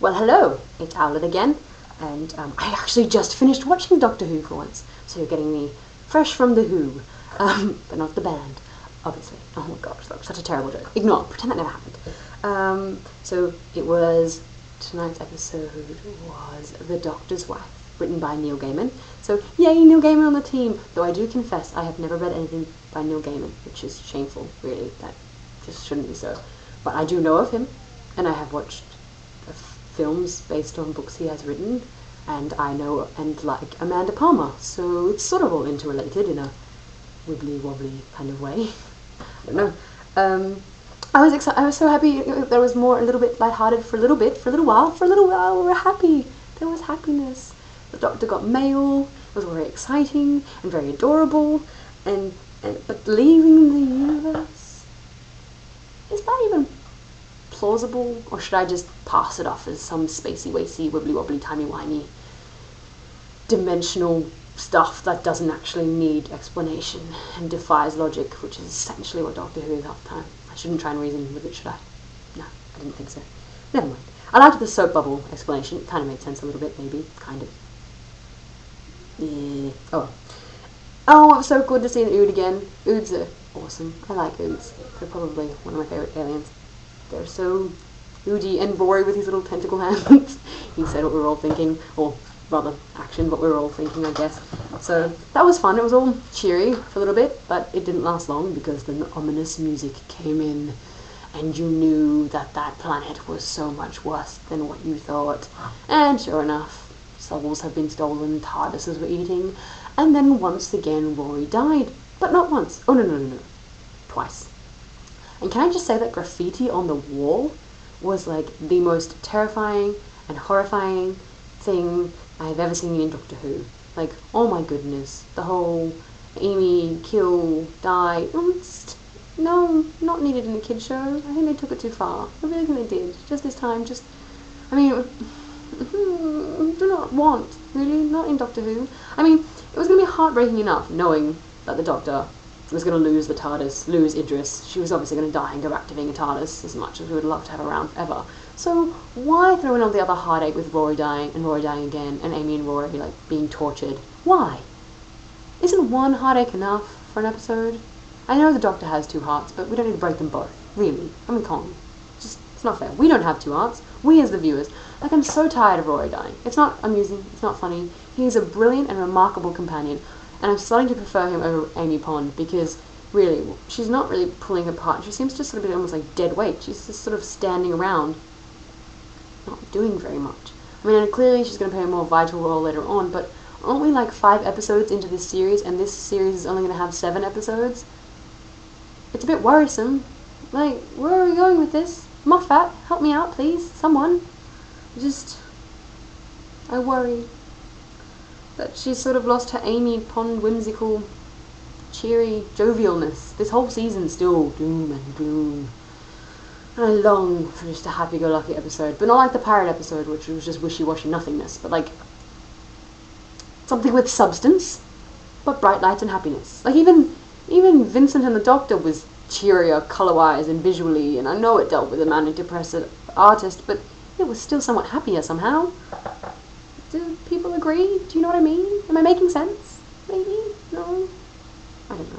Well, hello, it's Owlet again, and I actually just finished watching Doctor Who for once, so you're getting me fresh from the Who, but not the band, obviously. Oh my gosh, that was such a terrible joke. Ignore, pretend that never happened. So it was, tonight's episode was The Doctor's Wife, written by Neil Gaiman. So yay, Neil Gaiman on the team, though I do confess I have never read anything by Neil Gaiman, which is shameful, really, that just shouldn't be so. But I do know of him, and I have watched films based on books he has written, and I know and like Amanda Palmer, so it's sort of all interrelated in a wibbly wobbly kind of way. I don't know. I was excited. I was so happy. There was more, a little bit lighthearted for a little while. We were happy. There was happiness. The Doctor got mail. It was very exciting and very adorable. And but leaving the universe, is that even plausible, or should I just pass it off as some spacey wacy wibbly wobbly timey wimey dimensional stuff that doesn't actually need explanation and defies logic, which is essentially what Doctor Who is half the time. I shouldn't try and reason with it, should I? No, I didn't think so. Never mind. I liked the soap bubble explanation. It kind of made sense a little bit, maybe. Kind of. Yeah. Oh, it was so good to see an Ood again. Oods are awesome. I like Oods. They're probably one of my favourite aliens. They're so Oody, and Rory with his little tentacle hands. He said what we were all thinking, or rather, action, what we were all thinking, I guess. So that was fun. It was all cheery for a little bit, but it didn't last long because the ominous music came in, and you knew that that planet was so much worse than what you thought. And sure enough, souls have been stolen, TARDISes were eating, and then once again Rory died. But not once. Oh, no. Twice. And can I just say that graffiti on the wall was like the most terrifying and horrifying thing I have ever seen in Doctor Who. Like, oh my goodness, the whole Amy, kill, die, no, not needed in a kid's show. I think they took it too far. I really think they did. Just this time, I mean, do not want, really, not in Doctor Who. I mean, it was going to be heartbreaking enough knowing that the Doctor was going to lose the TARDIS, lose Idris. She was obviously going to die and go back to being a TARDIS, as much as we would love to have her around forever. So why throw in all the other heartache with Rory dying again, and Amy and Rory like being tortured? Why? Isn't one heartache enough for an episode? I know the Doctor has two hearts, but we don't need to break them both. Really. I mean, come on. It's not fair. We don't have two hearts. We as the viewers. Like, I'm so tired of Rory dying. It's not amusing. It's not funny. He's a brilliant and remarkable companion. And I'm starting to prefer him over Amy Pond because, really, she's not really pulling her part. She seems to sort of be almost like dead weight. She's just sort of standing around, not doing very much. I mean, clearly she's going to play a more vital role later on, but aren't we like 5 episodes into this series, and this series is only going to have 7 episodes? It's a bit worrisome. Like, where are we going with this? Moffat, help me out, please. Someone. I worry that she's sort of lost her Amy Pond whimsical, cheery jovialness. This whole season's still doom and gloom. And I long for just a happy-go-lucky episode. But not like the pirate episode, which was just wishy-washy nothingness. But like, something with substance, but bright lights and happiness. Like even Vincent and the Doctor was cheerier colour-wise and visually, and I know it dealt with a manic depressive artist, but it was still somewhat happier somehow. Do people agree? Do you know what I mean? Am I making sense? Maybe? No? I don't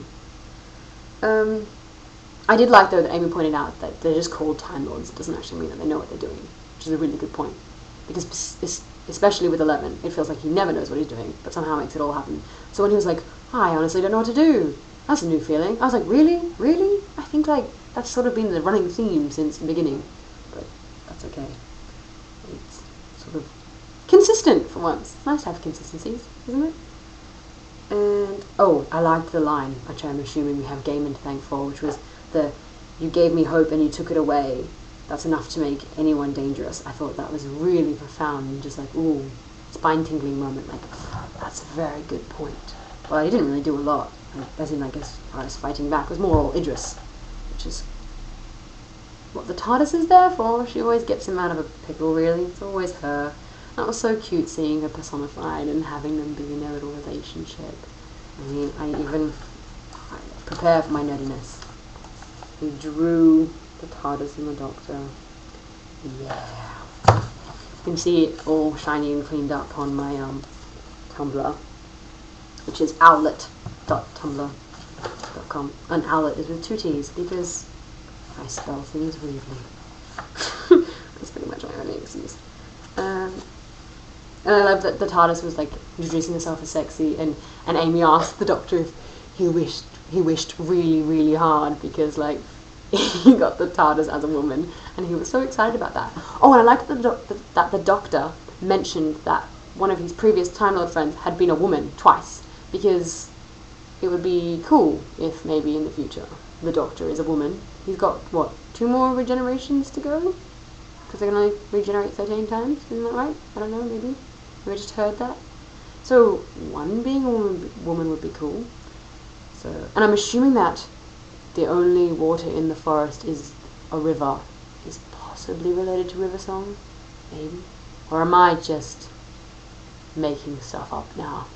know. I did like, though, that Amy pointed out that they're just called Time Lords. It doesn't actually mean that they know what they're doing, which is a really good point. Because especially with 11, it feels like he never knows what he's doing, but somehow makes it all happen. So when he was like, I honestly don't know what to do, that's a new feeling. I was like, really? Really? I think, like, that's sort of been the running theme since the beginning. But that's okay. It's sort of consistent for once. It's nice to have consistencies, isn't it? And, I liked the line, which I'm assuming we have Gaiman to thank for, which was you gave me hope and you took it away. That's enough to make anyone dangerous. I thought that was really profound and just like, ooh, spine-tingling moment. Like, that's a very good point. Well, he didn't really do a lot. As in, I guess, TARDIS fighting back. It was more all Idris, which is what the TARDIS is there for. She always gets him out of a pickle, really. It's always her. That was so cute seeing her personified and having them be in their little relationship. I mean, I prepare for my nerdiness. We drew the TARDIS and the Doctor. Yeah. can see it all shiny and cleaned up on my Tumblr, which is owlet.tumblr.com. And owlet is with 2 T's because I spell things weirdly. That's pretty much my only excuse. And I love that the TARDIS was like introducing herself as sexy, and Amy asked the Doctor if he wished really, really hard because like he got the TARDIS as a woman, and he was so excited about that. Oh, and I liked that the Doctor mentioned that one of his previous Time Lord friends had been a woman twice, because it would be cool if maybe in the future the Doctor is a woman. He's got, what, 2 more regenerations to go? Because they can only regenerate 13 times, isn't that right? I don't know, maybe. I just heard that. So, one being a woman would be cool. So, and I'm assuming that the only water in the forest is a river, is possibly related to River Song, maybe? Or am I just making stuff up now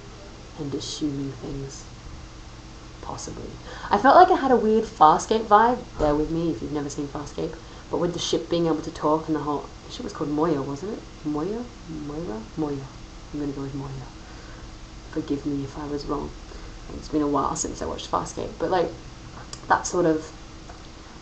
and assuming things? Possibly. I felt like I had a weird Farscape vibe. Bear with me if you've never seen Farscape. But with the ship being able to talk and the whole... The ship was called Moya, wasn't it? Moya? Moira? Moya. I'm going to go with Moya. Forgive me if I was wrong. It's been a while since I watched Farscape. But like, that sort of...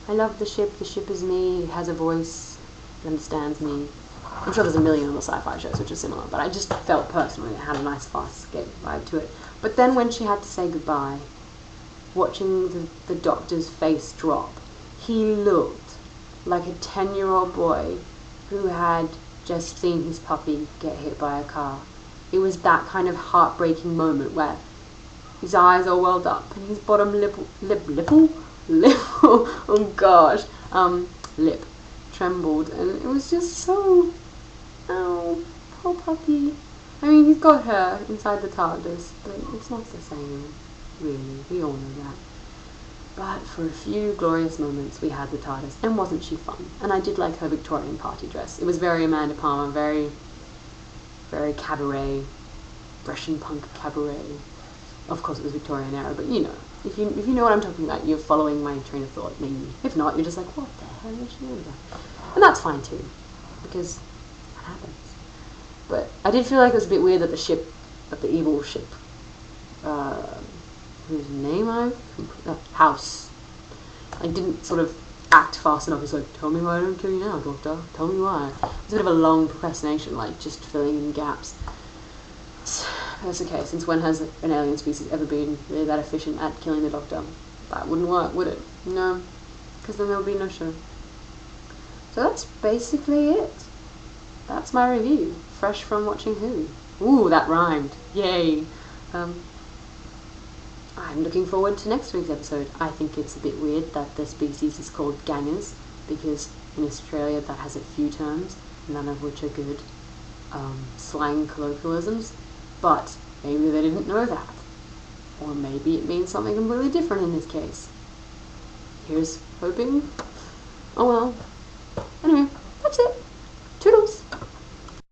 I love the ship is me, it has a voice, it understands me. I'm sure there's a million other sci-fi shows which are similar, but I just felt personally it had a nice Farscape vibe to it. But then when she had to say goodbye, watching the Doctor's face drop, he looked like a 10-year-old boy who had just seen his puppy get hit by a car. It was that kind of heartbreaking moment where his eyes are welled up and his bottom lip oh gosh, lip trembled, and it was just so, oh, poor puppy. I mean, he's got her inside the TARDIS, but it's not the same, really, we all know that. But for a few glorious moments we had the TARDIS, and wasn't she fun? And I did like her Victorian party dress. It was very Amanda Palmer, very, very cabaret, Russian punk cabaret. Of course it was Victorian era, but you know, if you know what I'm talking about, you're following my train of thought, maybe. If not, you're just like, what the hell is she doing? And that's fine too, because that happens. But I did feel like it was a bit weird that the evil ship, whose name House, I didn't sort of act fast enough. It's like, tell me why I don't kill you now, Doctor. Tell me why. It's a bit of a long procrastination, like just filling in gaps. That's okay, since when has an alien species ever been really that efficient at killing the Doctor? That wouldn't work, would it? No, because then there would be no show. So that's basically it. That's my review, fresh from watching Who. Ooh, that rhymed. Yay. I'm looking forward to next week's episode. I think it's a bit weird that the species is called gangers, because in Australia that has a few terms, none of which are good slang colloquialisms. But maybe they didn't know that. Or maybe it means something completely different in this case. Here's hoping. Oh well.